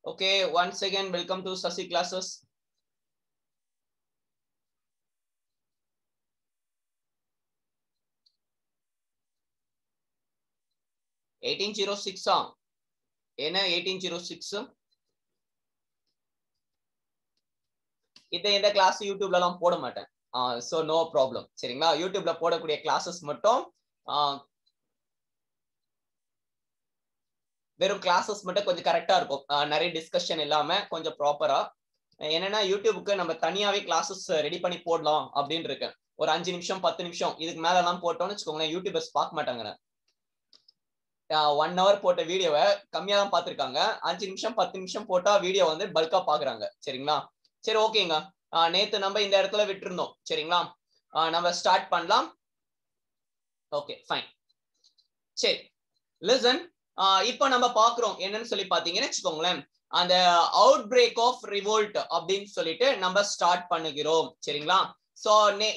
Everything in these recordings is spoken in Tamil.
Okay, once again, welcome to Sasi classes. (1806) என்ன 1806 இதை எந்த கிளாஸ் யூடியூப்ல எல்லாம் போட மாட்டேன். So no problem. சரிங்களா? யூடியூப்ல போடக்கூடிய கிளாஸஸ் மட்டும் வெறும் கிளாஸஸ் மட்டும் கொஞ்சம் கரெக்டா இருக்கும். நிறைய டிஸ்கஷன் இல்லாம கொஞ்சம் ப்ராப்பரா. என்னன்னா யூடியூபுக்கு நம்ம தனியாவே கிளாஸஸ் ரெடி பண்ணி போடலாம் அப்படின்னு இருக்கேன். ஒரு 5 நிமிஷம் 10 நிமிஷம் இதுக்கு மேல எல்லாம் போட்டோம்னு வச்சுக்கோங்களேன், யூடியூபர்ஸ் பார்க்க மாட்டாங்க. 1 hour போட்ட வீடியோவை கம்மியா தான் பார்த்திருக்காங்க. 5 நிமிஷம் 10 நிமிஷம் போட்டா வீடியோ வந்து பல்கா பாக்குறாங்க. சரிங்களா? சரி, ஓகேங்க. நேத்து நம்ம இந்த இடத்துல விட்டுருந்தோம். சரிங்களா? நம்ம ஸ்டார்ட் பண்ணலாம். Okay, fine. சரி, லிசன். இப்போ நம்ம பாக்குறோம் என்னன்னு சொல்லி பாத்தீங்கன்னு வச்சுக்கோங்களேன், அந்த அவுட் பிரேக் ஆஃப் ரிவோல்ட் அப்படின்னு சொல்லிட்டு நம்ம ஸ்டார்ட் பண்ணுகிறோம். சரிங்களா? சோ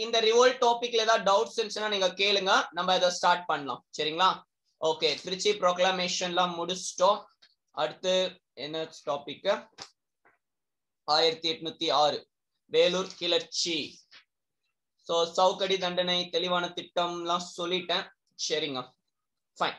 இந்த ரிவோல்ட் டாபிக்ல ஏதாவது டவுட்ஸ் இருந்துச்சுன்னா நீங்க கேளுங்க, நம்ம இதை ஸ்டார்ட் பண்ணலாம். சரிங்களா? ஓகே, திருச்சி ப்ரோக்ளமேஷன்லாம் முடிச்சிட்டோம். அடுத்து என்ன டாபிக்? 1806 வேலூர் கிளர்ச்சி. சோ சவுக்கடி தண்டனை தெளிவான திட்டம்லாம் சொல்லிட்டேன். சரிங்க, ஃபைன்.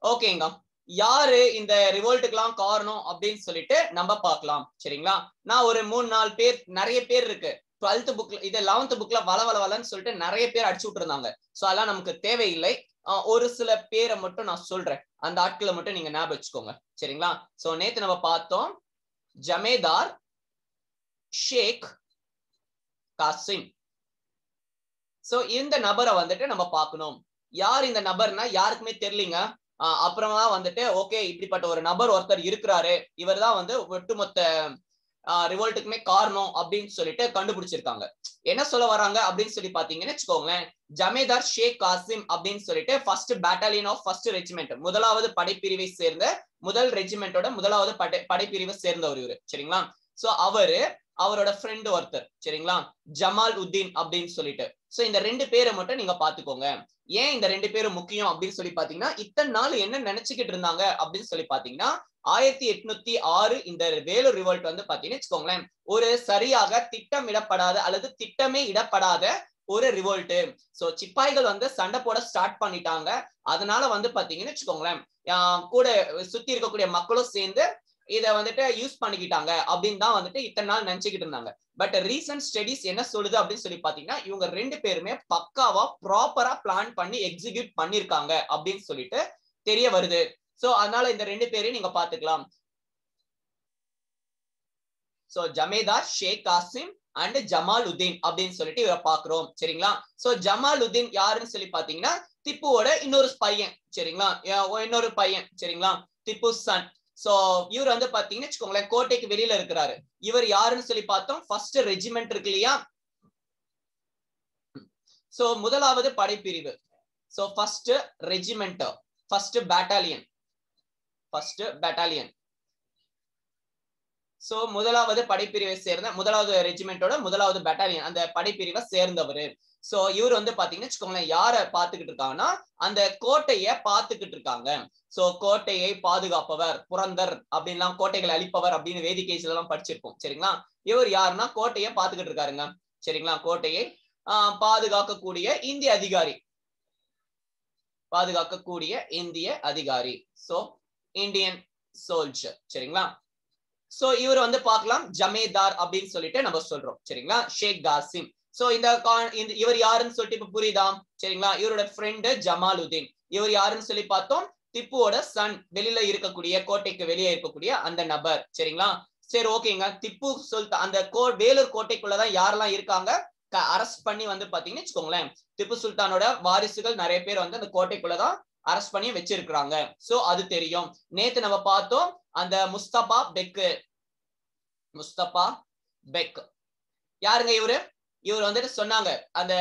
ஓகேங்க, யாரு இந்த ரிவோல்ட்டுக்கெல்லாம் காரணம் அப்படின்னு சொல்லிட்டு நம்ம பார்க்கலாம். சரிங்களா? நான் ஒரு 3-4 பேர், நிறைய பேர் இருக்கு 12th புக்ல, இது 11th புக்ல வளன்னு சொல்லிட்டு நிறைய பேர் அடிச்சு விட்டுருந்தாங்க. சோ அதெல்லாம் நமக்கு தேவையில்லை. ஒரு சில பேரை மட்டும் நான் சொல்றேன், அந்த ஆட்களை மட்டும் நீங்க ஞாபகம் வச்சுக்கோங்க. சரிங்களா? சோ நேத்து நம்ம பார்த்தோம் ஜமேதார் ஷேக் காசிம். சோ இந்த நபரை வந்துட்டு நம்ம பார்க்கணும். யார் இந்த நபர்னா யாருக்குமே தெரியலீங்க. அப்புறமா வந்துட்டு ஓகே, இப்படிப்பட்ட ஒரு நபர் ஒருத்தர் இருக்கிறாரு, இவர் தான் வந்து ஒட்டுமொத்த ரிவோல்ட்டுக்குமே காரணம் அப்படின்னு சொல்லிட்டு கண்டுபிடிச்சிருக்காங்க. என்ன சொல்ல வராங்க அப்படின்னு சொல்லி பாத்தீங்கன்னு வச்சுக்கோங்களேன், ஜமேதார் ஷேக் காசிம் அப்படின்னு சொல்லிட்டு first battalion of first regiment, முதலாவது படைப்பிரிவை சேர்ந்த முதல் ரெஜிமெண்டோட முதலாவது படைப்பிரிவை சேர்ந்தவர் இவரு. சரிங்களா? சோ அவரோட ஃப்ரெண்ட் ஒருத்தர். சரிங்களா? ஜமால் உத்தீன் அப்படின்னு சொல்லிட்டு. சோ இந்த 2 பேரை மட்டும் நீங்க பாத்துக்கோங்க. ஏன் இந்த 2 பேரும் முக்கியம் அப்படின்னு சொல்லி பாத்தீங்கன்னா, இத்தனை நாள் என்ன நினைச்சுக்கிட்டு இருந்தாங்க அப்படின்னு சொல்லி பாத்தீங்கன்னா, 1806 இந்த வேலூர் ரிவோல்ட் வந்து பாத்தீங்கன்னு வச்சுக்கோங்களேன், ஒரு சரியாக திட்டமிடப்படாத அல்லது திட்டமே இடப்படாத ஒரு ரிவோல்ட். சோ சிப்பாய்கள் வந்து சண்டை போட ஸ்டார்ட் பண்ணிட்டாங்க. அதனால வந்து பாத்தீங்கன்னு வச்சுக்கோங்களேன், கூட சுத்தி இருக்கக்கூடிய மக்களும் சேர்ந்து இத வந்துட்டு யூஸ் பண்ணிக்கிட்டாங்க அப்படின்னு தான் வந்துட்டு இத்தனை நாள் நினைச்சுக்கிட்டு இருந்தாங்க. பட் ரீசன்ட் ஸ்டடிஸ் என்ன சொல்லுது அப்படின்னு சொல்லி பாத்தீங்கன்னா, இவங்க 2 பேருமே பக்காவா ப்ராப்பரா பிளான் பண்ணி எக்ஸிக்யூட் பண்ணிருக்காங்க அப்படின்னு சொல்லிட்டு தெரிய வருது. சோ அதனால இந்த 2 பேரையும் நீங்க பாத்துக்கலாம். சோ ஜமேதார் ஷேக் காசிம் அண்ட் ஜமால் உத்தீன் அப்படின்னு சொல்லிட்டு இவரை பாக்குறோம். சரிங்களா? சோ ஜமால் உத்தீன் யாருன்னு சொல்லி பாத்தீங்கன்னா, திப்புவோட இன்னொரு பையன். சரிங்களா? இன்னொரு பையன். சரிங்களா? திப்பு சன். சோ இவர் வந்து பாத்தீங்கன்னு வச்சுக்கோங்களேன், கோட்டைக்கு வெளியில இருக்கிறாரு. இவர் யாருன்னு சொல்லி பார்த்தோம், ஃபர்ஸ்ட் ரெஜிமெண்ட் இருக்கு இல்லையா? சோ முதலாவது படைப்பிரிவு. So first regiment, first பேட்டாலியன். So முதலாவது படைப்பிரிவை சேர்ந்த முதலாவது ரெஜிமெண்டோட முதலாவது பேட்டாலியன், அந்த படைப்பிரிவை சேர்ந்தவர். சோ இவர் வந்து பாத்தீங்கன்னு வச்சுக்கோங்களேன், யார பாத்துக்கிட்டு இருக்காங்கன்னா, அந்த கோட்டைய பாத்துக்கிட்டு இருக்காங்க. சோ கோட்டையை பாதுகாப்பவர், புரந்தர் அப்படின்லாம், கோட்டைகளை அழிப்பவர் அப்படின்னு வேதிக்கைகள் எல்லாம் படிச்சிருப்போம். சரிங்களா? இவர் யாருன்னா கோட்டையை பாத்துக்கிட்டு இருக்காருங்க. சரிங்களா? கோட்டையை பாதுகாக்கக்கூடிய இந்திய அதிகாரி. So Indian soldier. சரிங்களா? சோ இவர் வந்து பார்க்கலாம் ஜமேதார் அப்படின்னு சொல்லிட்டு நம்ம சொல்றோம். சரிங்களா? ஷேக் காசிம். சோ இவர் யாருன்னு சொல்லிட்டு இப்ப புரியுதா? சரிங்களா? இவரோட ஃப்ரெண்ட் ஜமால் உத்தீன். இவர் யாருன்னு சொல்லி பார்த்தோம், திப்புவோட சன், வெளியில இருக்கக்கூடிய கோட்டைக்கு வெளியே இருக்கக்கூடிய அந்த நபர். சரிங்களா? சரி, ஓகேங்க. திப்பு சுல்தான் அந்த வேலூர் கோட்டைக்குள்ளதான் யாரெல்லாம் இருக்காங்க அரெஸ்ட் பண்ணி வந்து பாத்தீங்கன்னு வச்சுக்கோங்களேன், திப்பு சுல்தானோட வாரிசுகள் நிறைய பேர் வந்து அந்த கோட்டைக்குள்ளதான் அரெஸ்ட் பண்ணி வச்சிருக்காங்க. சோ அது தெரியும். நேத்து நம்ம பார்த்தோம் அந்த முஸ்தபா பெக். யாருங்க இவரு? இவர் வந்துட்டு சொன்னாங்க, அந்த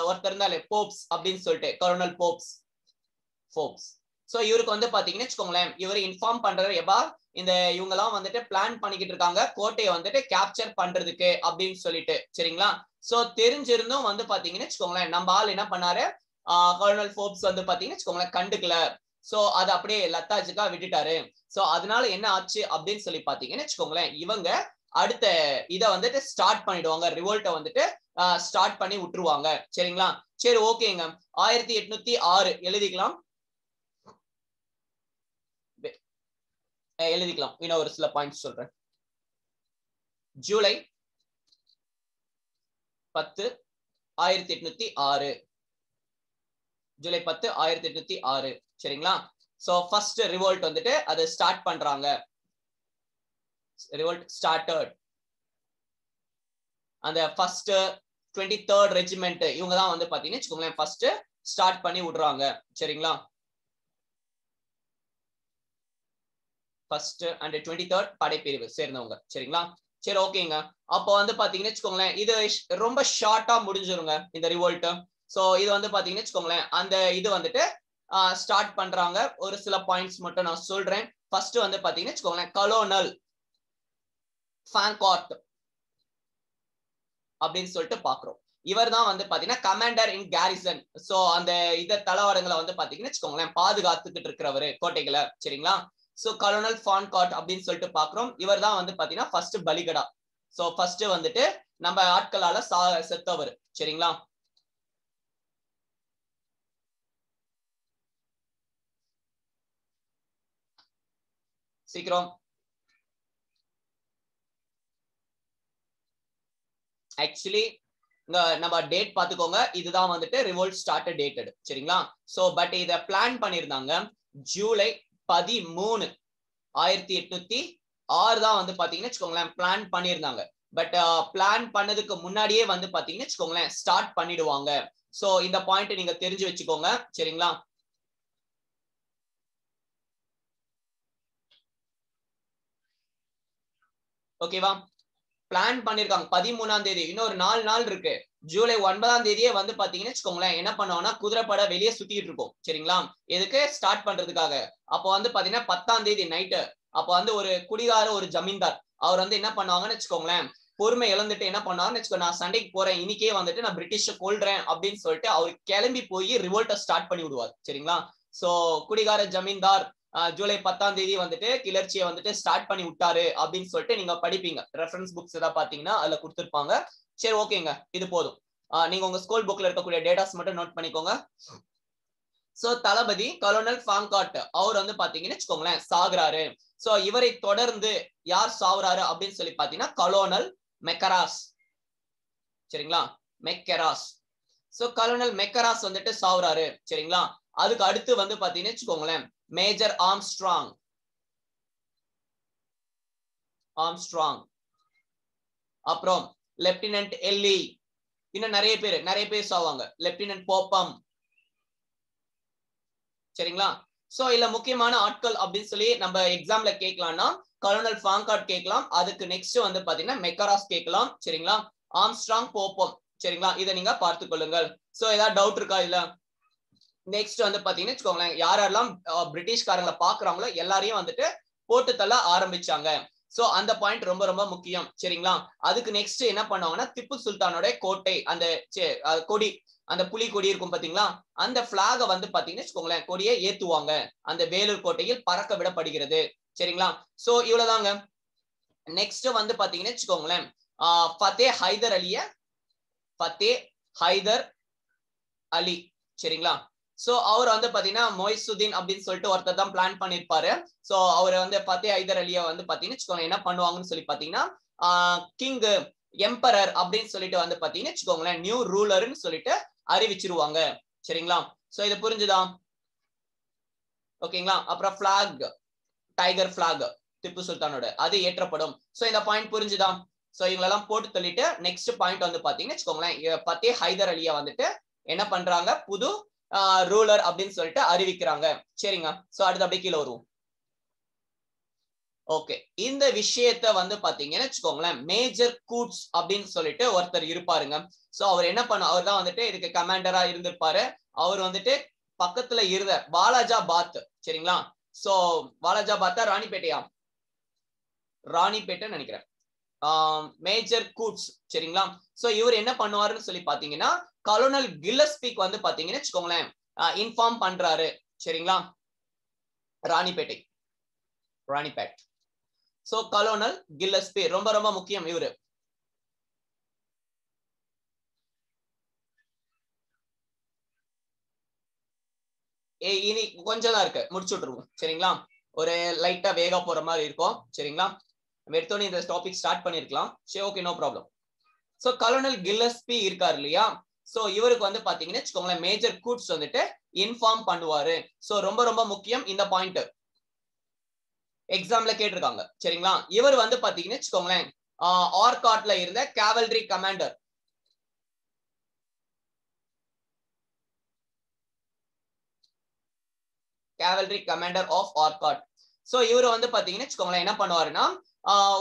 ஒருத்தர் இருந்தாலே போப்ஸ் அப்படின்னு சொல்லிட்டு, கர்னல் போப்ஸ். சோ இவருக்கு வந்து பாத்தீங்கன்னு வச்சுக்கோங்களேன், இவர் இன்ஃபார்ம் பண்றாரு, எப்பா இந்த இவங்க எல்லாம் வந்துட்டு பிளான் பண்ணிக்கிட்டு இருக்காங்க கோட்டையை வந்துட்டு கேப்சர் பண்றதுக்கு அப்படின்னு சொல்லிட்டு. சரிங்களா? சோ தெரிஞ்சிருந்தும் வந்து பாத்தீங்கன்னு வச்சுக்கோங்களேன், நம்ம ஆள் என்ன பண்ணாரு, கர்னல் போப்ஸ் வந்து பாத்தீங்கன்னு வச்சுக்கோங்களேன் கண்டுக்கல. சோ அது அப்படியே லத்தாஜிக்கா விட்டுட்டாரு. சோ அதனால என்ன ஆச்சு அப்படின்னு சொல்லி பாத்தீங்கன்னு வச்சுக்கோங்களேன், இவங்க அடுத்த இத வந்துட்டு ஸ்டார்ட் பண்ணிடுவாங்க, ரிவோல்ட்ட வந்துட்டு ஸ்டார்ட் பண்ணி விட்டுருவாங்க. சரிங்களா? சரி ஓகேங்க. 1806 எழுதிக்கலாம். எழுதிக்கலாம். இன்னும் ஒரு சில பாயிண்ட்ஸ் சொல்றேன். ஜூலை 10 1806 ஜூலை 10 1806 சரிங்களா? சோ ஃபர்ஸ்ட் ரிவோல்ட் வந்துட்டு அது ஸ்டார்ட் பண்றாங்க. Revolt started. அந்த ஃபர்ஸ்ட் 23rd ரெஜிமெண்ட் இவங்க தான் வந்து பாத்தீங்கன்னா வச்சுக்கோங்களேன் ஃபர்ஸ்ட் ஸ்டார்ட் பண்ணி விடுறாங்க. சரிங்களா? ஃபர்ஸ்ட் அண்ட் 23rd படைப்பிரிவு சேர்ந்தவங்க. சரிங்களா? சரி ஓகேங்க. அப்போ வந்து பாத்தீங்கன்னு வச்சுக்கோங்களேன் இது ரொம்ப ஷார்ட்டா முடிஞ்சிருங்க இந்த ரிவோல்ட். சோ இது வந்து பாத்தீங்கன்னு வச்சுக்கோங்களேன் அந்த இது வந்துட்டு ஸ்டார்ட் பண்றாங்க. ஒரு சில பாயிண்ட்ஸ் மட்டும் நான் சொல்றேன். ஃபர்ஸ்ட் வந்து பாத்தீங்கன்னு வச்சுக்கோங்களேன் கலோனல் ஃபாங்கார்ட் அப்படின்னு சொல்லிட்டு பாக்குறோம். இவர் தான் வந்து பாத்தீங்கன்னா கமாண்டர் இன் கேரிசன். சோ அந்த இத தளவாடங்களை வந்து பாத்தீங்கன்னு வச்சுக்கோங்களேன் பாதுகாத்துக்கிட்டு இருக்கிறவரு கோட்டைகளை. சரிங்களா? சோ கலோனல் ஃபான்கார்ட் அப்படின்னு சொல்லிட்டு பாக்குறோம். இவர் தான் வந்து பாத்தீங்கன்னா ஃபர்ஸ்ட் பலிகடா. சோ ஃபர்ஸ்ட் வந்துட்டு நம்ம ஆட்களால செத்தவர். சரிங்களா? சீக்கிரம். ஆக்சுவலி நம்ம டேட் பாத்துக்கோங்க. இதுதான் வந்துட்டு ரிவோல்ட் ஸ்டார்டட் டேட்டட். சரிங்களா? சோ பட் இத பிளான் பண்ணிருந்தாங்க ஜூலை 13 1806 தான் வந்து பாத்தீங்கன்னா வச்சுக்கோங்களேன் பிளான் பண்ணிருந்தாங்க. பட் பிளான் பண்ணதுக்கு முன்னாடியே வந்து பாத்தீங்கன்னா வச்சுக்கோங்களேன் ஸ்டார்ட் பண்ணிடுவாங்க. சோ இந்த பாயிண்ட் நீங்க தெரிஞ்சு வச்சுக்கோங்க. சரிங்களா? ஓகேவா? பிளான் பண்ணிருக்காங்க 13ஆம் தேதி. இன்னொரு 4 நாள் இருக்கு. ஜூலை 9ஆம் தேதியே வந்து பாத்தீங்கன்னு வச்சுக்கோங்களேன் என்ன பண்ணுவாங்கன்னா குதிரைப்படை வெளியே சுத்திட்டு இருக்கும். சரிங்களா? எதுக்கு ஸ்டார்ட் பண்றதுக்காக. அப்போ வந்து பாத்தீங்கன்னா 10ஆம் தேதி நைட்டு அப்போ வந்து ஒரு குடிகார ஒரு ஜமீன்தார் அவர் வந்து என்ன பண்ணுவாங்கன்னு வச்சுக்கோங்களேன் பொறுமை இழந்துட்டு என்ன பண்ணுவாங்கன்னு வச்சுக்கோ நான் சண்டைக்கு போறேன் இன்னைக்கே வந்துட்டு நான் பிரிட்டிஷ கொல்றேன் அப்படின்னு சொல்லிட்டு அவர் கிளம்பி போய் ரிவோல்ட்டை ஸ்டார்ட் பண்ணி விடுவார். சரிங்களா? சோ குடிகார ஜமீன்தார் ஜூலை 10ஆம் தேதி வந்துட்டு கிளர்ச்சியை வந்துட்டு ஸ்டார்ட் பண்ணி விட்டாரு அப்படின்னு சொல்லிட்டு நீங்க படிப்பீங்க. ரெஃபரன்ஸ் புக்ஸ் ஏதாவது பாத்தீங்கன்னா அதுல கொடுத்துருப்பாங்க. சரி ஓகேங்க இது போதும். நீங்க உங்க ஸ்கூல் புக்ல இருக்கக்கூடிய டேட்டாஸ் மட்டும் நோட் பண்ணிக்கோங்க. சோ தளபதி கலோனல் ஃபாங்கார்ட் அவர் வந்து பாத்தீங்கன்னு வச்சுக்கோங்களேன் சாகுறாரு. சோ இவரை தொடர்ந்து யார் சாவுறாரு அப்படின்னு சொல்லி பாத்தீங்கன்னா கலோனல் மெக்கராஸ். சரிங்களா? மெக்கராஸ். சோ கலோனல் மெக்கராஸ் வந்துட்டு சாவுறாரு. சரிங்களா? அதுக்கு அடுத்து வந்து பாத்தீங்கன்னு வச்சுக்கோங்களேன் மேஜர் ஆம்ஸ்ட்ராங். அப்புறம் லெப்டினன்ட் எல்லி. இன்னும் நிறைய பேர் சாவாங்க. லெப்டினன்ட் போப்பம். சரிங்களா? சோ இல்ல முக்கியமான ஆட்கள் அப்படின்னு சொல்லி நம்ம எக்ஸாம்ல கேட்கலாம்னா கலோனல் ஃபாங்கார்ட் கேட்கலாம். அதுக்கு நெக்ஸ்ட் வந்து பாத்தீங்கன்னா மெக்கராஸ் கேட்கலாம். சரிங்களா? ஆம்ஸ்ட்ராங் போப்பம். சரிங்களா? இதை நீங்க பார்த்துக் கொள்ளுங்கள். சோ ஏதாவது டவுட் இருக்கா இல்ல? நெக்ஸ்ட் வந்து பாத்தீங்கன்னா வச்சுக்கோங்களேன் யாரெல்லாம் பிரிட்டிஷ்காரங்களை பாக்குறாங்களோ எல்லாரையும் வந்துட்டு போட்டு தள்ள ஆரம்பிச்சாங்க. சோ அந்த பாயிண்ட் ரொம்ப ரொம்ப முக்கியம். சரிங்களா? அதுக்கு நெக்ஸ்ட் என்ன பண்ணுவாங்கன்னா திப்பு சுல்தானோட கோட்டை அந்த கொடி அந்த புலி கொடி இருக்கும் பாத்தீங்களா அந்த பிளாக வந்து பாத்தீங்கன்னா வச்சுக்கோங்களேன் கொடியை ஏத்துவாங்க. அந்த வேலூர் கோட்டையில் பறக்க விடப்படுகிறது. சரிங்களா? சோ இவ்வளவுதாங்க. நெக்ஸ்ட் வந்து பாத்தீங்கன்னா வச்சுக்கோங்களேன் ஃபத்தே ஹைதர் அலி. சரிங்களா? சோ அவர் வந்து பாத்தீங்கன்னா மொய்சுதீன் அப்படின்னு சொல்லிட்டு ஒருத்தர் தான் பிளான் பண்ணிருப்பாரு. சோ அவர் வந்து ஃபத்தே ஹைதர் அலியை வந்து பாத்தீங்கன்னா என்ன பண்ணுவாங்கன்னு சொல்லி பாத்தீங்கன்னா கிங் எம்பரர் அப்படின்னு சொல்லிட்டு வந்து பாத்தீங்கன்னா வச்சுக்கோங்களேன் நியூ ரூலர்னு சொல்லிட்டு அறிவிச்சிருவாங்க. சரிங்களா? சோ இது புரிஞ்சுதா? ஓகேங்களா? அப்புறம் பிளாக் டைகர் பிளாக் திப்பு சுல்தானோட அது ஏற்றப்படும். சோ இந்த பாயிண்ட் புரிஞ்சுதா? சோ இவங்களெல்லாம் போட்டு தள்ளிட்டு நெக்ஸ்ட் பாயிண்ட் வந்து பாத்தீங்கன்னா வச்சுக்கோங்களேன் ஃபத்தே ஹைதர் அலியை வந்துட்டு என்ன பண்றாங்க புது ரூலர் அப்படின்னு சொல்லிட்டு அறிவிக்கிறாங்க. சரிங்க? சோ அடுத்து அப்படியே கீழே வருவோம். ஓகே இந்த விஷயத்த வந்து பாத்தீங்கன்னு வச்சுக்கோங்களேன் மேஜர் கூட்ஸ் அப்படின்னு சொல்லிட்டு ஒருத்தர் இருப்பாருங்க. சோ அவர் என்ன பண்ண அவர் தான் வந்துட்டு இதுக்கு கமாண்டரா இருந்திருப்பாரு. அவர் வந்துட்டு பக்கத்துல இருந்த வாலாஜாபாத். சரிங்களா? சோ வாலாஜாபாத்தா ராணிப்பேட்டை நினைக்கிறேன். Major goods. சரிங்களா? சோ இவர் என்ன பண்ணுவாருன்னு சொல்லி பாத்தீங்கன்னா கலோனல் கில்லஸ்பிக் வந்து பாத்தீங்கன்னு வச்சுக்கோங்களேன் இன்ஃபார்ம் பண்றாரு. சரிங்களா? Ranipet, Ranipet. So colonel Gillespie ரொம்ப ரொம்ப முக்கியம் இவரு. இனி கொஞ்சம் தான் இருக்கு, முடிச்சு விட்டுருவோம் சரிங்களா. ஒரு லைட்டா வேகா போற மாதிரி இருக்கும் சரிங்களா. எடுத்தோடனே இந்த டாபிக் ஸ்டார்ட் பண்ணிருக்கலாம். சரி okay, no problem. So colonel Gillespie இருக்காரு இல்லையா, சோ இவருக்கு வந்து பாத்தீங்கன்னா வச்சுக்கோங்களேன் மேஜர் கூட்ஸ் வந்துட்டு இன்ஃபார்ம் பண்ணுவாரு. சோ ரொம்ப ரொம்ப முக்கியம் இந்த பாயிண்ட், எக்ஸாம்ல கேட்டிருக்காங்க சரிங்களா. இவர் வந்து பாத்தீங்கன்னா வச்சுக்கோங்களேன் ஆர்காட்ல இருந்த cavalry commander. Cavalry commander of Arcot. So இவர் வந்து பாத்தீங்கன்னா வச்சுக்கோங்களேன் என்ன பண்ணுவாருன்னா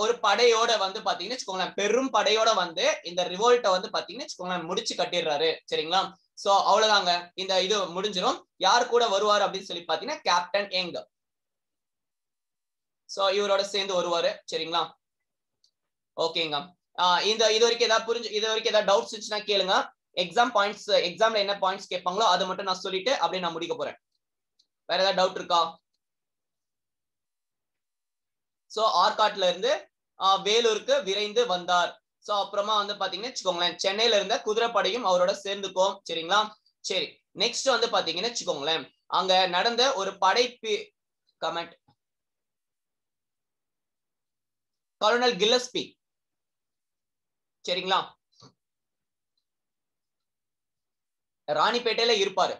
ஒரு படையோட வந்து பாத்தீங்கன்னா வச்சுக்கோங்களேன் பெரும் படையோட வந்து இந்த ரிவோல்ட்டை வந்து பாத்தீங்கன்னா வச்சுக்கோங்களேன் முடிச்சு கட்டிடுறாரு சரிங்களா. சோ அவ்வளவுதாங்க, இந்த இது முடிஞ்சிடும். யார் கூட வருவார் அப்படின்னு சொல்லி பாத்தீங்கன்னா கேப்டன் யங். சோ இவரோட சேர்ந்து வருவாரு சரிங்களா. ஓகேங்க. இந்த இது வரைக்கும் ஏதாவது புரிஞ்சு, இது வரைக்கும் ஏதாவது டவுட்ஸ் இருந்துச்சுன்னா கேளுங்க. எக்ஸாம் பாயிண்ட்ஸ், எக்ஸாம்ல என்ன பாயிண்ட்ஸ் கேட்பாங்களோ அதை மட்டும் நான் சொல்லிட்டு அப்படியே நான் முடிக்க போறேன். வேற ஏதாவது டவுட் இருக்கா? சோ ஆர்காட்ல இருந்து வேலூருக்கு விரைந்து வந்தார். சோ அப்புறமா வந்து பாத்தீங்கன்னா வச்சுக்கோங்களேன் சென்னையில இருந்த குதிரைப்படையும் அவரோட சேர்ந்துக்கும் சரிங்களா. சரி, நெக்ஸ்ட் வந்து பாத்தீங்கன்னா வச்சுக்கோங்களேன் அங்க நடந்த ஒரு படைப்பு கமெண்ட். கலோனல் கில்லஸ்பி சரிங்களா ராணிப்பேட்டையில இருப்பாரு.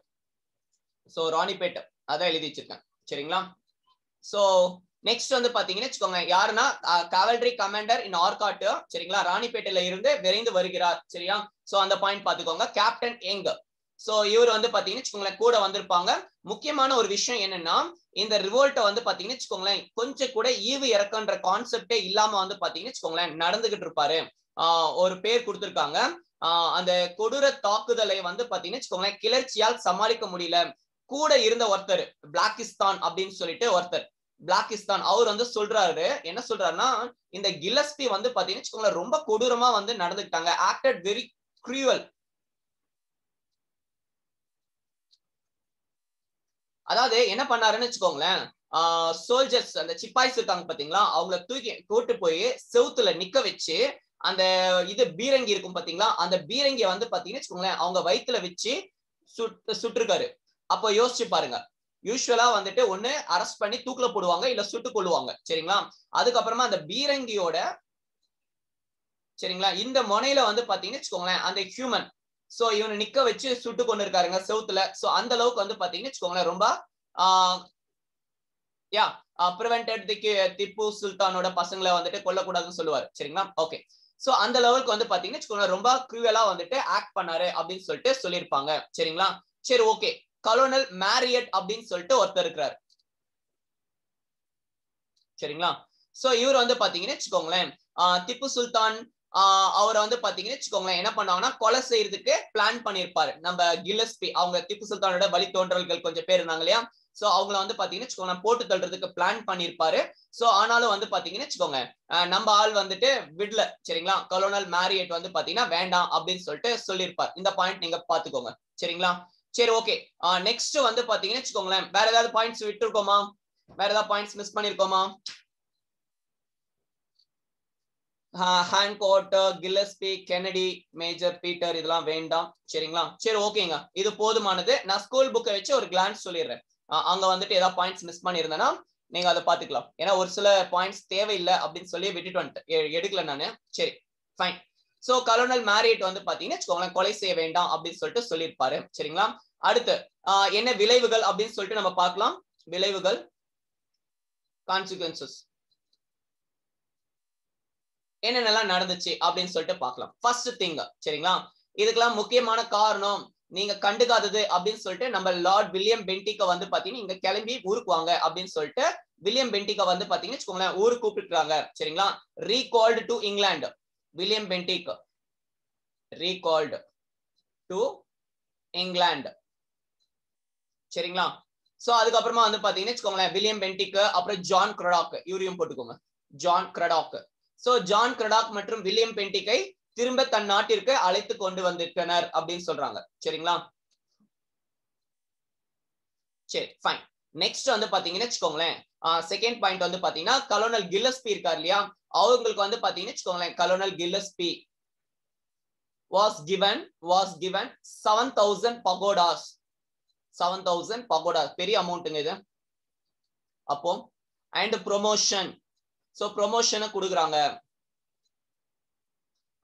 சோ ராணிப்பேட்டை அதான் எழுதி வச்சிருக்கேன் சரிங்களா. சோ நெக்ஸ்ட் வந்து பாத்தீங்கன்னா வச்சுக்கோங்க யாருன்னா காவல்ரி கமாண்டர் இன் ஆர்காட் சரிங்களா, ராணிப்பேட்டையில இருந்து விரைந்து வருகிறார் சரியா. சோ அந்த பாயிண்ட் பாத்துக்கோங்க. கேப்டன் யங், சோ இவர் வந்து பாத்தீங்கன்னா வச்சுக்கோங்களேன் கூட வந்திருப்பாங்க. முக்கியமான ஒரு விஷயம் என்னன்னா இந்த ரிவோல்ட்டை வந்து பாத்தீங்கன்னா வச்சுக்கோங்களேன் கொஞ்சம் கூட ஈவு இறக்கன்ற கான்செப்டே இல்லாம வந்து பாத்தீங்கன்னா வச்சுக்கோங்களேன் நடந்துகிட்டு இருப்பாரு. ஒரு பேர் கொடுத்திருக்காங்க, அந்த கொடூர தாக்குதலை வந்து பாத்தீங்கன்னா வச்சுக்கோங்களேன் கிளர்ச்சியால் சமாளிக்க முடியல. கூட இருந்த ஒருத்தர் பிளாக்கிஸ்தான் அப்படின்னு சொல்லிட்டு ஒருத்தர், பிளாக்கிஸ்தான் அவர் வந்து சொல்றாரு, என்ன சொல்றாருன்னா இந்த கில்லஸ்பி வந்து பாத்தீங்கன்னா ரொம்ப கொடூரமா வந்து நடந்துக்கிட்டாங்க, ஆக்டட் வெரி க்ரூவல். அதாவது என்ன பண்ணாருன்னு வச்சுக்கோங்களேன் சோல்ஜர்ஸ் அந்த சிப்பாய்ஸ் இருக்காங்க பாத்தீங்களா, அவங்கள தூக்கி கூட்டு போய் செவுத்துல நிக்க வச்சு அந்த இது பீரங்கி இருக்கும் பாத்தீங்களா, அந்த பீரங்கியை வந்து பாத்தீங்கன்னா வச்சுக்கோங்களேன் அவங்க வயிற்றுல வச்சு சுட்டிருக்காரு. அப்போ யோசிச்சு பாருங்க, யூஸ்வலா வந்துட்டு ஒண்ணு அரெஸ்ட் பண்ணி தூக்குல போடுவாங்க இல்ல சுட்டு கொள்ளுவாங்க சரிங்களா. அதுக்கப்புறமா அந்த பீரங்கியோட சரிங்களா இந்த முனையில வந்து பாத்தீங்கன்னா வச்சுக்கோங்களேன் அந்த ஹியூமன், சோ இவனை நிக்க வச்சு சுட்டு கொண்டு இருக்காருங்க செவுத்துல. சோ அந்த அளவுக்கு வந்து பாத்தீங்கன்னா வச்சுக்கோங்களேன் ரொம்ப பிரிவென்டட் திப்பு சுல்தானோட பசங்களை வந்துட்டு கொல்லக்கூடாதுன்னு சொல்லுவாரு சரிங்களா. ஓகே, சோ அந்த லெவலுக்கு வந்து பாத்தீங்கன்னா ரொம்ப க்ரூவலா வந்துட்டு ஆக்ட் பண்ணாரு அப்படின்னு சொல்லிட்டு சொல்லியிருப்பாங்க சரிங்களா. சரி ஓகே, கலோனல் மேரியட் அப்படின்னு சொல்லிட்டு ஒருத்தர் இருக்கிறார் சரிங்களா. சோ இவர் வந்து பாத்தீங்கன்னா வச்சுக்கோங்களேன் திப்பு சுல்தான் அவரை வந்து பாத்தீங்கன்னா வச்சுக்கோங்களேன் என்ன பண்ணாங்கன்னா கொலை செய்யறதுக்கு பிளான் பண்ணிருப்பாரு. நம்ம கில்லஸ்பி அவங்க திப்பு சுல்தானோட வழித்தோன்றல்கள் கொஞ்சம் பேர் இருந்தாங்க இல்லையா, சோ அவங்கள வந்து பாத்தீங்கன்னா வச்சுக்கோங்க போட்டு தள்ளுறதுக்கு பிளான் பண்ணிருப்பாரு. சோ ஆனாலும் வந்து பாத்தீங்கன்னா வச்சுக்கோங்க நம்ம ஆள் வந்துட்டு விடல சரிங்களா. கலோனல் மேரியட் வந்து பாத்தீங்கன்னா வேண்டாம் அப்படின்னு சொல்லிட்டு சொல்லியிருப்பார். இந்த பாயிண்ட் நீங்க பாத்துக்கோங்க சரிங்களா. சரி ஓகே, நெக்ஸ்ட் வந்து பாத்தீங்கன்னா வச்சுக்கோங்களேன் வேற ஏதாவது பாயிண்ட்ஸ் விட்டுருக்கோமா, வேற ஏதாவது பாயிண்ட்ஸ் மிஸ் பண்ணிருக்கோமா? Hancourt, Gillespie, Kennedy, major Peter இதெல்லாம் வேண்டாம் சரிங்களா. சரி ஓகேங்க, இது போதுமானது. நான் ஸ்கூல் புக்கை வச்சு ஒரு கிளான்ஸ் சொல்லிடுறேன். அங்க வந்துட்டு ஏதாவது பாயிண்ட்ஸ் மிஸ் பண்ணியிருந்தேன்னா நீங்க அதை பாத்துக்கலாம். ஏன்னா ஒரு சில பாயிண்ட்ஸ் தேவையில்லை அப்படின்னு சொல்லி விட்டுட்டு வந்துட்டேன், எடுக்கல நானு. சரி ஃபைன். சோ கலோனல் மேரியட் வந்து பாத்தீங்கன்னா வச்சுக்கோங்களேன் கொலை செய்ய வேண்டாம் அப்படின்னு சொல்லிட்டு சொல்லியிருப்பாரு சரிங்களா. அடுத்து என்ன விளைவுகள் அப்படின்னு சொல்லிட்டு நம்ம பார்க்கலாம். விளைவுகள், கான்சிக்வன்சஸ் என்னென்னலாம் நடந்துச்சு அப்படின்னு சொல்லிட்டு பார்க்கலாம். ஃபர்ஸ்ட் திங் சரிங்களா, இதுக்கெல்லாம் முக்கியமான காரணம் நீங்க கண்டுக்காதது அப்படின்னு சொல்லிட்டு நம்ம லார்ட் வில்லியம் பென்டிக்க வந்து பாத்தீங்கன்னா இங்க கிளம்பி ஊருக்கு வாங்க அப்படின்னு சொல்லிட்டு வில்லியம் பென்டிக்க வந்து பாத்தீங்கன்னா வச்சுக்கோங்களேன் ஊருக்கு கூப்பிட்டுறாங்க சரிங்களா. Recalled to England, William Bentinck recalled to England சரிங்களா. சோ அதுக்கப்புறமா வந்து பாத்தீங்கன்னா வச்சுக்கோங்களேன் வில்லியம் பென்டிக் அப்புறம் ஜான் கிரடாக் இவரையும் போட்டுக்கோங்க, John Cradock. So John Cradock மற்றும் வில்லியம் பென்டிக்கை திரும்ப தன் நாட்டிற்கு அழைத்து கொண்டு வந்திருக்கிறார் அப்படின்னு சொல்றாங்க சரிங்களா. சரி ஃபைன். நெக்ஸ்ட் வந்து பாத்தீங்கன்னா வச்சுக்கோங்களேன் செகண்ட் பாயிண்ட் வந்து பாத்தீங்கன்னா கலோனல் கில்லஸ்பி இருக்கார் இல்லையா, அவங்களுக்கு வந்து பாத்தீங்கன்னா வச்சுக்கோங்களேன் colonel Gillespie was given 7,000 pagodas. 7,000 pagodas பெரிய அமௌண்ட்ங்க இது. அப்போ அண்ட் ப்ரொமோஷன், சோ ப்ரொமோஷனை கொடுக்குறாங்க.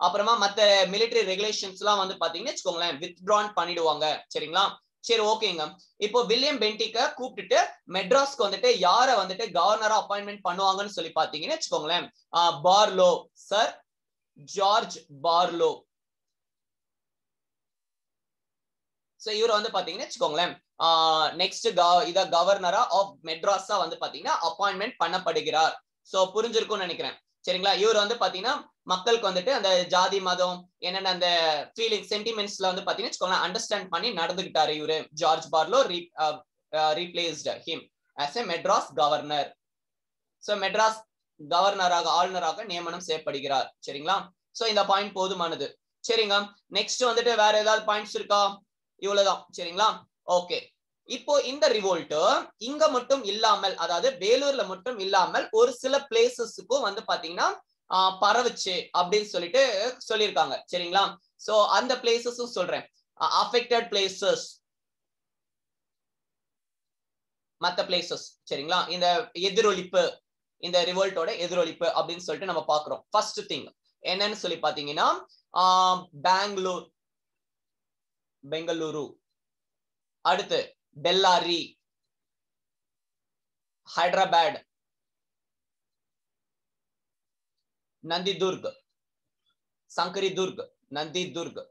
அப்புறமா மத்த மிலிட்டரி ரெகுலேஷன்ஸ் எல்லாம் வந்து பாத்தீங்கன்னா வச்சுக்கோங்களேன் வித்ட்ரான் பண்ணிடுவாங்க. சரிங்களா, சரி ஓகேங்க. இப்போ வில்லியம் பென்டிக்க கூப்பிட்டுட்டு மெட்ராஸ்க்கு வந்துட்டு யார வந்துட்டு கவர்னரா அப்பாயின்மெண்ட் பண்ணுவாங்கன்னு சொல்லி பாத்தீங்கன்னா வச்சுக்கோங்களேன் பார்லோ, சர் ஜார்ஜ் பார்லோ. சோ இவர் வந்து பாத்தீங்கன்னா வச்சுக்கோங்களேன் நெக்ஸ்ட் இத கவர்னரா ஆஃப் மெட்ராஸா வந்து பாத்தீங்கன்னா அப்பாயின்மெண்ட் பண்ணப்படுகிறார். சோ புரிஞ்சிருக்கும்னு நினைக்கிறேன். சரிங்களா, இவர் வந்து பாத்தீங்கன்னா மக்களுக்கு வந்துட்டு அந்த ஜாதி மதம் என்னென்ன அந்த ஃபீலிங் சென்டிமெண்ட்ஸ்ல வந்து பாத்தீங்கன்னா வச்சுக்கோங்களேன் அண்டர்ஸ்டாண்ட் பண்ணி நடந்துகிட்டாரு இவரு. George Barlow replaced him as a Madras governor. So Madras கவர்னராக ஆளுநராக நியமனம் செய்யப்படுகிறார். சரிங்களா, சோ இந்த பாயிண்ட் போதுமானது. சரிங்க, நெக்ஸ்ட் வந்துட்டு வேற ஏதாவது பாயிண்ட்ஸ் இருக்கா? இவ்வளவுதான். சரிங்களா, ஓகே. இப்போ இந்த ரிவோல்ட் இங்க மட்டும் இல்லாமல், அதாவது வேலூர்ல மட்டும் இல்லாமல் ஒரு சில பிளேசஸ்க்கும் வந்து பாத்தீங்கன்னா பரவுச்சு அப்படின்னு சொல்லிட்டு சொல்லியிருக்காங்க. சரிங்களா, சோ அந்த பிளேசஸும் சொல்றேன். அஃபெக்டட் பிளேசஸ், மத்த பிளேசஸ். சரிங்களா, இந்த எதிரொலிப்பு, இந்த ரிவோல்ட்டோட எதிரொலிப்பு அப்படின்னு சொல்லிட்டு நம்ம பாக்குறோம். ஃபர்ஸ்ட் திங் என்னன்னு சொல்லி பாத்தீங்கன்னா பெங்களூரு, அடுத்து பெல்லாரி, ஹைதராபாத், நந்திதுர்க், சங்கரிதுர்க், நந்திதுர்க்,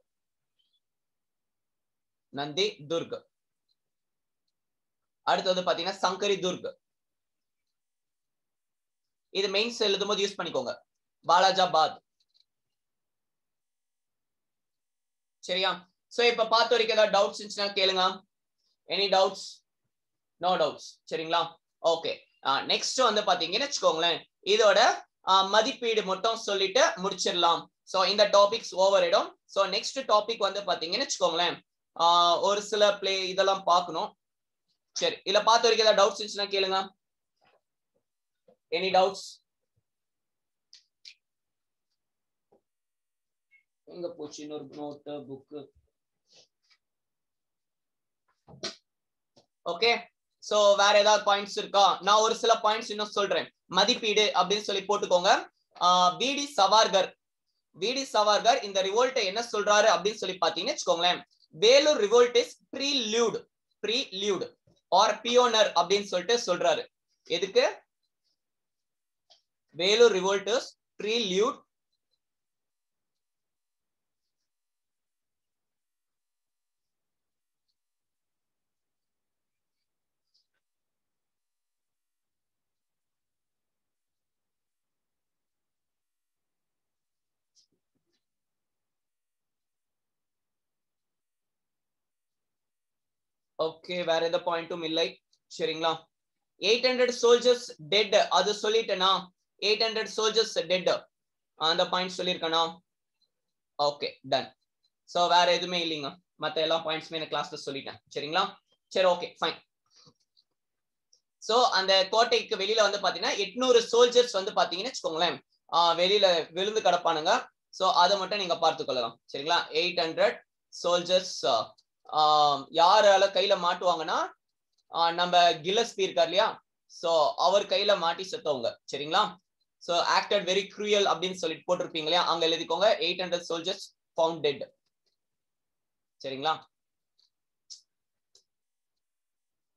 அடுத்து வந்து பாத்தீங்கன்னா சங்கரிதுர்க். இது மெயின்ஸ் எழுதும் போது யூஸ் பண்ணிக்கோங்க. பாலாஜாபாத். சரியா, சோ இப்ப பார்த்த வரைக்கும் ஏதாவது டவுட்ஸ் இருந்துச்சுன்னா கேளுங்க. Any doubts? No doubts. சரிங்களா, ஓகே. நெக்ஸ்ட் வந்து பாத்தீங்கன்னு வச்சுக்கோங்களேன் இதோட மதிப்பீடு மட்டும் சொல்லிட்டு முடிச்சிடலாம். சோ இந்த டாபிக்ஸ் ஓவர் ஆயிடும். சோ நெக்ஸ்ட் டாபிக் வந்து பாத்தீங்கன்னு வச்சுக்கோங்களேன் ஒரு சில இதெல்லாம் பார்க்கணும். சரி, இதுல பார்த்த வரைக்கும் ஏதாவது டவுட்ஸ் இருந்துச்சுன்னா கேளுங்க. Any doubts? எங்க போச்சு இன்னொரு நோட் புக்? ஓகே, சோ வேற ஏதாவது பாயிண்ட்ஸ் இருக்கா? நான் ஒரு சில பாயிண்ட்ஸ் இன்னும் சொல்றேன். மதிப்பீடு அப்படின்னு சொல்லி போட்டுக்கோங்க. விடி சவார்கர் இந்த ரிவோல்ட்டை என்ன சொல்றாரு அப்படின்னு சொல்லி பாத்தீங்கன்னு வச்சுக்கோங்களேன் Vellore revolt is prelude or pioneer அப்படின்னு சொல்லிட்டு சொல்றாரு. எதுக்கு? Vellore revolt is prelude okay, வேற எந்த பாயிண்ட்டும் இல்லை. சரிங்களா, 800 சோல்ஜர்ஸ் டெட் அது சொல்லிட்டேனா? 800 சோல்ஜர்ஸ் டெட் அந்த பாயிண்ட் சொல்லிருக்கேனா? Okay, done. சோ வேற எதுவுமே இல்லைங்க, மத்த எல்லா பாயிண்ட்ஸுமே நான் கிளாஸ்ல சொல்லிட்டேன். சரிங்களா, சரி ஓகே ஃபைன். சோ அந்த கோட்டைக்கு வெளியில வந்து பாத்தீங்கன்னா 800 சோல்ஜர்ஸ் வந்து பாத்தீங்கன்னு வச்சுக்கோங்களேன் வெளியில விழுந்து கிடப்பானுங்க. சோ அதை மட்டும் நீங்க பார்த்து கொள்ளலாம். சரிங்களா, 800 சோல்ஜர்ஸ் யாரால கையில மாட்டுவாங்கன்னா நம்ம கில்லஸ்பி இருக்கார் இல்லையா, சோ அவர் கையில மாட்டி செத்தவங்க. சரிங்களா, சோ ஆக்டட் வெரி க்ரூயல் அப்படின்னு சொல்லிட்டு போட்டிருப்பீங்க இல்லையா, அங்க எழுதிக்கோங்க 800 சோல்ஜர்ஸ் ஃபவுண்ட் டெட். சரிங்களா,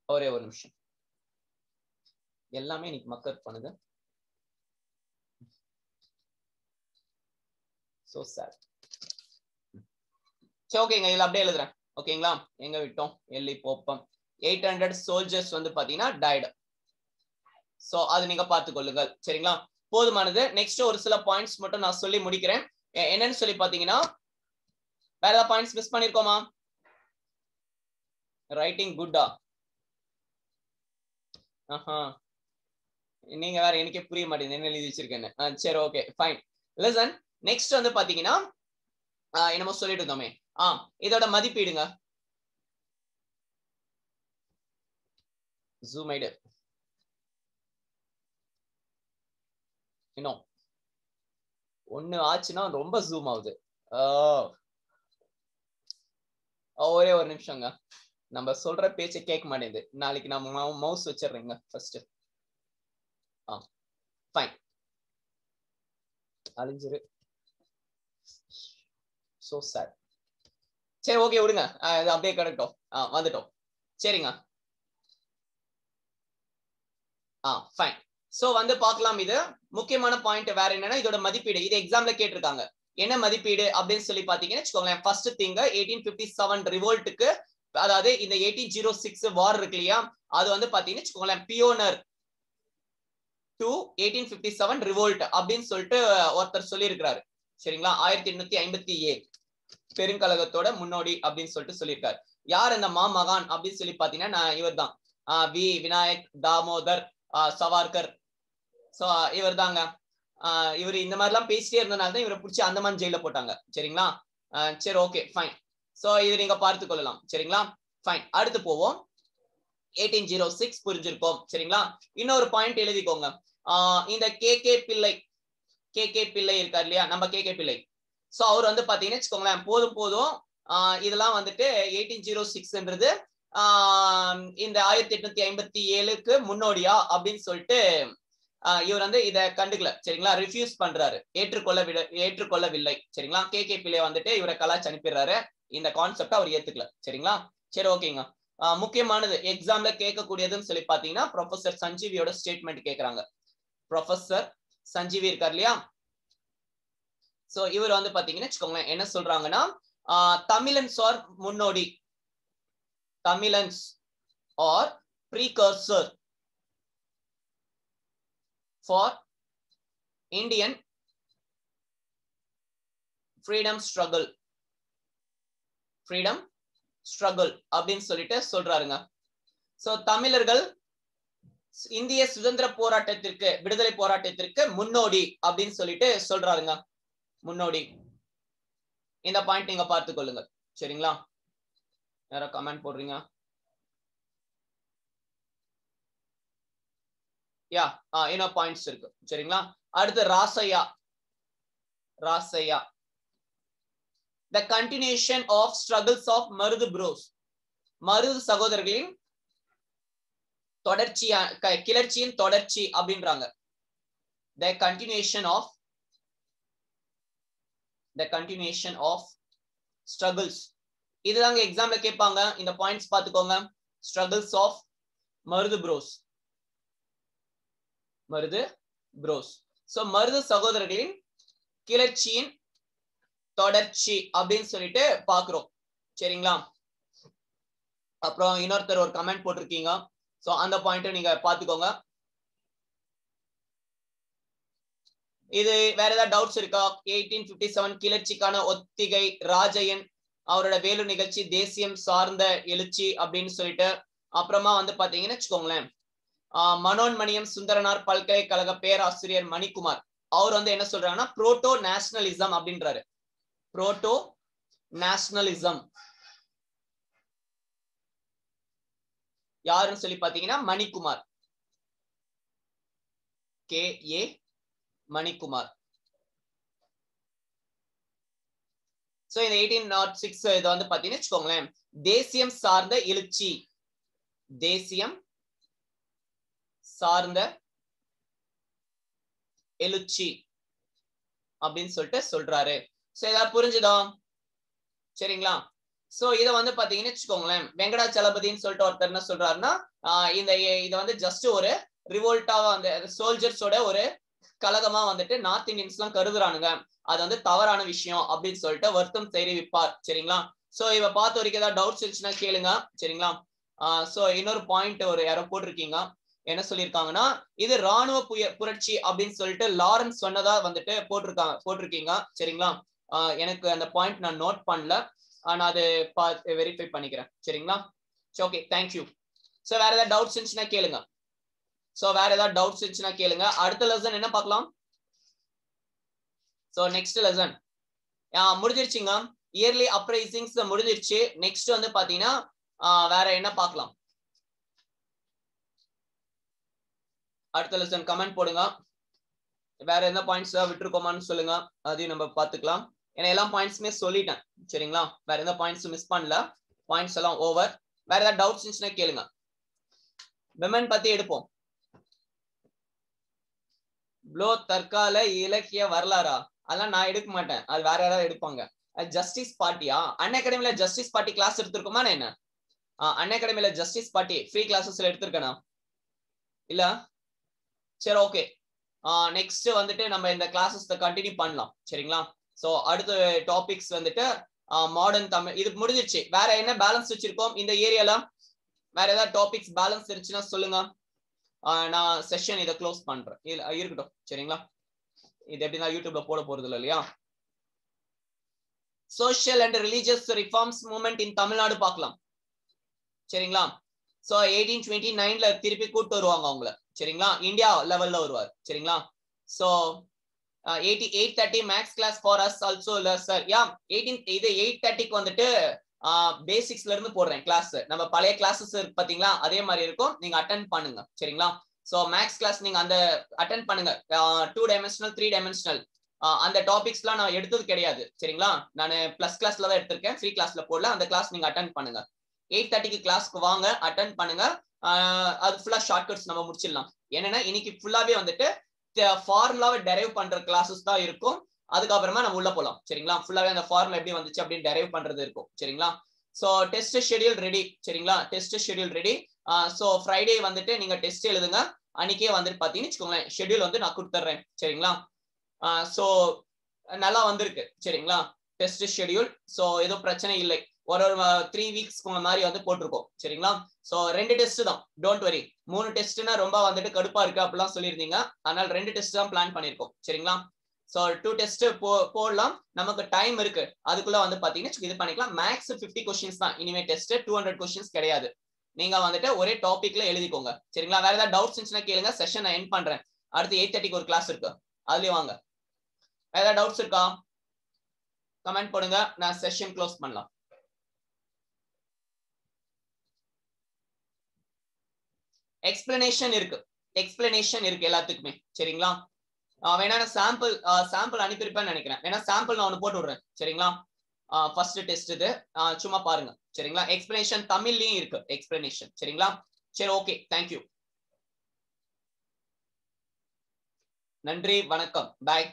ஒரே ஒரு நிமிஷம், எல்லாமே இன்னைக்கு மக்கள் பண்ணுது. So sir. சரி ஓகேங்க, இதுல அப்படியே எழுதுறேன். ஓகேங்களா, எங்க விட்டோம்? எல்லி போப்பம் 800 சோல்ஜர்ஸ் வந்து பாத்தீங்கன்னா டைட். சோ அது நீங்க பார்த்துக் கொள்ளுங்கள். சரிங்களா, போதுமானது. நெக்ஸ்ட் ஒரு சில பாயிண்ட்ஸ் மட்டும் நான் சொல்லி முடிக்கிறேன். என்னன்னு சொல்லி பாத்தீங்கன்னா வேற ஏதாவது பாயிண்ட்ஸ் மிஸ் பண்ணிருக்கோமா? ரைட்டிங் குட்டா? நீங்க வேற எனக்கே புரிய மாட்டேங்குது என்ன எழுதி வச்சிருக்கேன்னு. சரி ஓகே ஃபைன். லிசன், நெக்ஸ்ட் வந்து பாத்தீங்கன்னா என்னமோ சொல்லிட்டு இருந்தோமே இதோட மதிப்பீடுங்க. ஜூம் ஐடு இன்னும் ஒண்ணு ஆச்சுன்னா ரொம்ப ஜூம் ஆகுது. ஒரே ஒரு நிமிஷங்க, நம்ம சொல்ற பேச்சை கேட்க மாட்டேங்குது. நாளைக்கு நான் மவுஸ் வச்சிடுறேங்க ஃபர்ஸ்ட். ஃபைன், அழிஞ்சிரு. So sir. சரி ஓகே விடுங்க, இது அப்படியே கிடக்கட்டும். வந்துட்டோம். சரிங்க. ஃபைன். சோ வந்து பார்க்கலாம். இது முக்கியமான பாயிண்ட் வேற என்னன்னா இதோட மதிப்பீடு. இது எக்ஸாம்ல கேட்டிருக்காங்க. என்ன மதிப்பீடு அப்படின்னு சொல்லி பாத்தீங்கன்னு வச்சுக்கோங்களேன். ஃபர்ஸ்ட் திங் 1857 ரிவோல்ட்டுக்கு, அதாவது இந்த 1806 வார் இருக்கு இல்லையா, அது வந்து பாத்தீங்கன்னு வச்சுக்கோங்களேன் பியோனர் டு 1857 ரிவோல்ட் அப்படின்னு சொல்லிட்டு ஒருத்தர் சொல்லியிருக்கிறாரு. சரிங்களா? 1857 பெருங்கழகத்தோட முன்னோடி அப்படின்னு சொல்லிட்டு சொல்லியிருக்காரு. யார் இந்த மாமகான் அப்படின்னு சொல்லி பாத்தீங்கன்னா இவர் தான், வி விநாயக் தாமோதர் சவார்கர். சோ இவர் தாங்க. இவர் இந்த மாதிரி எல்லாம் பேசிட்டே இருந்தனால தான் இவரை பிடிச்சி அந்தமான் ஜெயில போட்டாங்க. சரிங்களா? சரி ஓகே ஃபைன். சோ இது நீங்க பார்த்து கொள்ளலாம். சரிங்களா? ஃபைன். அடுத்து போவோம். 1806 புரிஞ்சிருக்கோம். சரிங்களா? இன்னொரு பாயிண்ட் எழுதிக்கோங்க. இந்த கே பிள்ளை இருக்காரு இல்லையா, நம்ம கே பிள்ளை. சோ அவர் வந்து பாத்தீங்கன்னு வச்சுக்கோங்களேன், போதும் இதெல்லாம் வந்துட்டு 1806ன்றது இந்த 1857க்கு முன்னோடியா அப்படின்னு சொல்லிட்டு இவர் வந்து இத கண்டுக்கல. சரிங்களா? ரிஃப்யூஸ் பண்றாரு, ஏற்றுக்கொள்ளவில்லை. சரிங்களா? கே பிள்ளை வந்துட்டு இவரை கலாச்சு அனுப்பிடுறாரு. இந்த கான்செப்ட் அவர் ஏத்துக்கல. சரிங்களா? சரி ஓகேங்க. முக்கியமானது எக்ஸாம்ல கேட்கக்கூடியதுன்னு சொல்லி பாத்தீங்கன்னா ப்ரொஃபசர் சஞ்சீவியோட ஸ்டேட்மெண்ட் கேட்கறாங்க. ப்ரொஃபசர் சஞ்சீவி இருக்கார் இல்லையா, சோ இவர் வந்து பாத்தீங்கன்னா வச்சுக்கோங்களேன் என்ன சொல்றாங்கன்னா, தமிழன்ஸ் ஆர் முன்னோடி, தமிழன்ஸ் are precursor for Indian freedom struggle அப்படின்னு சொல்லிட்டு சொல்றாருங்க. சோ தமிழர்கள் இந்திய சுதந்திர போராட்டத்திற்கு, விடுதலை போராட்டத்திற்கு முன்னோடி அப்படின்னு சொல்லிட்டு சொல்றாருங்க. முன்னோடி. இந்த பாயிண்ட் நீங்க பார்த்துக் கொள்ளுங்க. சரிங்களா? யாரோ கமெண்ட் போடுறீங்க? யா இன்னும் பாயிண்ட்ஸ் இருக்கு. சரிங்களா? அடுத்து Rasaiah. The continuation of struggles of Marudhu bros, Marudhu சகோதரர்களின் தொடர்ச்சியா, கிளர்ச்சியின் தொடர்ச்சி அப்படின்றாங்க. The continuation of struggles. இதுதாங்க எக்ஸாம்ல கேட்பாங்க. இந்த பாயிண்ட்ஸ் பாத்துக்கோங்க. struggles of Marudhu bros. So Marudhu சகோதரர்களின் கிளர்ச்சியின் தொடர்ச்சி அப்படின்னு சொல்லிட்டு பாக்குறோம். சரிங்களா? அப்புறம் இன்னொருத்தர் ஒரு கமெண்ட் போட்டிருக்கீங்க. சோ அந்த பாயிண்ட் நீங்க பாத்துக்கோங்க. இது வேற ஏதாவது டவுட்ஸ் இருக்கா? 1857 கிளர்ச்சிக்கான ஒத்திகை, ராஜையன் அவரோட வேலு நிகழ்ச்சி, தேசியம் சார்ந்த எழுச்சி அப்படின்னு சொல்லிட்டு, அப்புறமா வந்து பாத்தீங்கன்னு வச்சுக்கோங்களேன் மனோன்மணியம் சுந்தரனார் பல்கலைக்கழக பேராசிரியர் மணிக்குமார் அவர் வந்து என்ன சொல்றாங்கன்னா புரோட்டோ நேஷனலிசம் அப்படின்றாரு. புரோட்டோ நேஷனலிசம் யாருன்னு சொல்லி பாத்தீங்கன்னா மணிக்குமார், கே.ஏ. மணிக்குமார். சோ இந்த 1806 இது வந்து பாத்தீங்கன்னா வச்சுக்கோங்களேன் தேசியம் சார்ந்த எழுச்சி, தேசியம் சார்ந்த எழுச்சி அப்படின்னு சொல்லிட்டு சொல்றாரு. சோ ஏதாவது புரிஞ்சுதா? சரிங்களா? சோ இத வந்து பாத்தீங்கன்னு வச்சுக்கோங்களேன் வெங்கடாச்சலபதினு சொல்லிட்டு ஒருத்தர் என்ன சொல்றாருன்னா, இத வந்து ஜஸ்ட் ஒரு ரிவோல்ட்டாவா அந்த சோல்ஜர்ஸோட ஒரு கழகமா வந்துட்டு நார்த் இந்தியன்ஸ் எல்லாம் கருதுறானுங்க, அது வந்து தவறான விஷயம் அப்படின்னு சொல்லிட்டு வருத்தம் தெரிவிப்பார். சரிங்களா? சோ இவ பார்த்த வரைக்கும் ஏதாவது டவுட்ஸ் இருந்துச்சுன்னா கேளுங்க. சரிங்களா? சோ இன்னொரு பாயிண்ட் ஒரு யாரோ போட்டிருக்கீங்க, என்ன சொல்லியிருக்காங்கன்னா இது ராணுவ புரட்சி அப்படின்னு சொல்லிட்டு லாரன்ஸ் சொன்னதா வந்துட்டு போட்டிருக்கீங்க. சரிங்களா? எனக்கு அந்த பாயிண்ட் நான் நோட் பண்ணல, நான் அது வெரிஃபை பண்ணிக்கிறேன். சரிங்களா? Okay thank you. சோ வேற ஏதாவது டவுட்ஸ் இருந்துச்சுன்னா கேளுங்க. அடுத்த லெசன் என்ன பார்க்கலாம்? சோ நெக்ஸ்ட் லெசன் முடிஞ்சிருச்சுங்க. இயர்லி அப்ரைசிங்ஸ் முடிஞ்சிருச்சு. நெக்ஸ்ட் வந்து பாத்தீங்கன்னா வேற என்ன பார்க்கலாம்? அடுத்த லெசன் கமெண்ட் போடுங்க. வேற எந்த பாயிண்ட்ஸ் விட்டுருக்கோமான்னு சொல்லுங்க, அதையும் நம்ம பாத்துக்கலாம். ஏன்னா எல்லா பாயிண்ட்ஸுமே சொல்லிட்டேன் சரிங்களா. வேற எந்த பாயிண்ட்ஸ் மிஸ் பண்ணல, பாயிண்ட்ஸ் எல்லாம் ஓவர். வேற ஏதாவது டவுட்ஸ் இருந்துச்சுன்னா கேளுங்க. விமன் பத்தி எடுப்போம். ப்ளோ தற்கால இலக்கிய வரலாறா? அதெல்லாம் நான் எடுக்க மாட்டேன், அது வேற யாராவது எடுப்பாங்க. ஜஸ்டிஸ் பார்ட்டியா? அன் அகாடமில ஜஸ்டிஸ் பார்ட்டி கிளாஸ் எடுத்திருக்கோமா என்ன? அன் அகாடமில ஜஸ்டிஸ் பார்ட்டி ஃப்ரீ கிளாஸஸ்ல எடுத்திருக்கேனா? இல்ல. சரி ஓகே. நெக்ஸ்ட் வந்துட்டு நம்ம இந்த கிளாஸஸ் கண்டினியூ பண்ணலாம் சரிங்களா. சோ அடுத்த டாபிக்ஸ் வந்துட்டு மாடர்ன் தமிழ் இது முடிஞ்சிருச்சு. வேற என்ன பேலன்ஸ் வச்சிருக்கோம் இந்த ஏரியால? வேற ஏதாவது டாபிக்ஸ் பேலன்ஸ் இருந்துச்சுன்னா சொல்லுங்க. நான் செஷன் இதை க்ளோஸ் பண்றேன். இருக்கட்டும் சரிங்களா. இது எப்படின்னா யூடியூப்ல போட போறது இல்லை இல்லையா. Social and religious reforms movement in Tamil Nadu பார்க்கலாம் சரிங்களா. சோ 1829ல திருப்பி கூட்டு வருவாங்க அவங்கள சரிங்களா. இந்தியா லெவல்ல வருவார் சரிங்களா. So 8:30 maths class for us also இல்ல சார். யா 8:30க்கு வந்துட்டு பேசிக்ஸ்ல இருந்து போடுறேன் கிளாஸ். நம்ம பழைய கிளாஸஸ் இருக்கு பாத்தீங்களா, அதே மாதிரி இருக்கும், நீங்க அட்டென்ட் பண்ணுங்க சரிங்களா. சோ மேக்ஸ் கிளாஸ் நீங்க அந்த அட்டென்ட் பண்ணுங்க. 2 டைமென்ஷனல் 3 டைமென்ஷனல் அந்த டாபிக்ஸ்லாம் நான் எடுத்தது கிடையாது சரிங்களா. நான் பிளஸ் கிளாஸ்ல தான் எடுத்திருக்கேன், ஃப்ரீ கிளாஸ்ல போடல. அந்த கிளாஸ் நீங்க அட்டென்ட் பண்ணுங்க. 8:30க்கு கிளாஸ்க்கு வாங்க, அட்டென்ட் பண்ணுங்க. அது ஃபுல்லா ஷார்ட்கட்ஸ் நம்ம முடிச்சிடலாம். என்னன்னா இன்னைக்கு ஃபுல்லாவே வந்துட்டு ஃபார்முலாவை டெரைவ் பண்ற கிளாஸஸ் தான் இருக்கும். அதுக்கப்புறமா நம்ம உள்ள போலாம் சரிங்களா. ஃபுல்லாவே அந்த ஃபார்முலா எப்படி வந்துச்சு அப்படின்னு டெரைவ் பண்றது இருக்கும் சரிங்களா. சோ டெஸ்ட் ஷெட்யூல் ரெடி சரிங்களா. Test schedule ready. So Friday வந்துட்டு நீங்க டெஸ்ட் எழுதுங்க. அன்னைக்கே வந்துட்டு பாத்தீங்கன்னு வச்சுக்கோங்களேன், ஷெட்யூல் வந்து நான் கொடுத்துட்றேன் சரிங்களா. சோ நல்லா வந்திருக்கு சரிங்களா டெஸ்ட் ஷெட்யூல். சோ எதுவும் பிரச்சனை இல்லை. ஒரு 3 வீக்ஸ் மாதிரி வந்து போட்டிருக்கோம் சரிங்களா. சோ 2 டெஸ்ட் தான், டோன்ட் வரி. 3 டெஸ்ட்னா ரொம்ப வந்துட்டு கடுப்பா இருக்கு அப்படிலாம் சொல்லியிருந்தீங்க. அதனால 2 டெஸ்ட் தான் பிளான் பண்ணிருக்கோம் சரிங்களா. சோ 2 டெஸ்ட் போடலாம், நமக்கு டைம் இருக்கு. அதுக்குள்ள வந்து பாத்தீங்கன்னா இது பண்ணிக்கலாம். மேக்ஸ் 50 கொஸ்டின்ஸ் தான் இனிமே டெஸ்ட், 200 கொஸ்டின்ஸ் கிடையாது. நீங்க வந்துட்டு ஒரே டாபிக்ல எழுதிக்கோங்க சரிங்களா. வேற ஏதாவது டவுட்ஸ் இருந்துச்சுன்னா கேளுங்க, செஷன் நான் எண்ட் பண்றேன். அடுத்து 8:30க்கு ஒரு கிளாஸ் இருக்கு, அதுலயே வாங்க. வேற ஏதாவது டவுட்ஸ் இருக்கா? கமெண்ட் போடுங்க, நான் செஷன் க்ளோஸ் பண்ணலாம். எக்ஸ்பிளனேஷன் இருக்கு எல்லாத்துக்குமே சரிங்களா. வேணா சாம்பிள் அனுப்பியிருப்பேன்னு நினைக்கிறேன். வேணா சாம்பிள் நான் ஒன்று போட்டு விடுறேன் சரிங்களா. ஃபர்ஸ்ட் டெஸ்ட் இது சும்மா பாருங்க சரிங்களா. எக்ஸ்பிளனேஷன் தமிழ்லயும் இருக்கு எக்ஸ்பிளனேஷன் சரிங்களா. சரி ஓகே, தேங்க்யூ, நன்றி, வணக்கம், பாய்.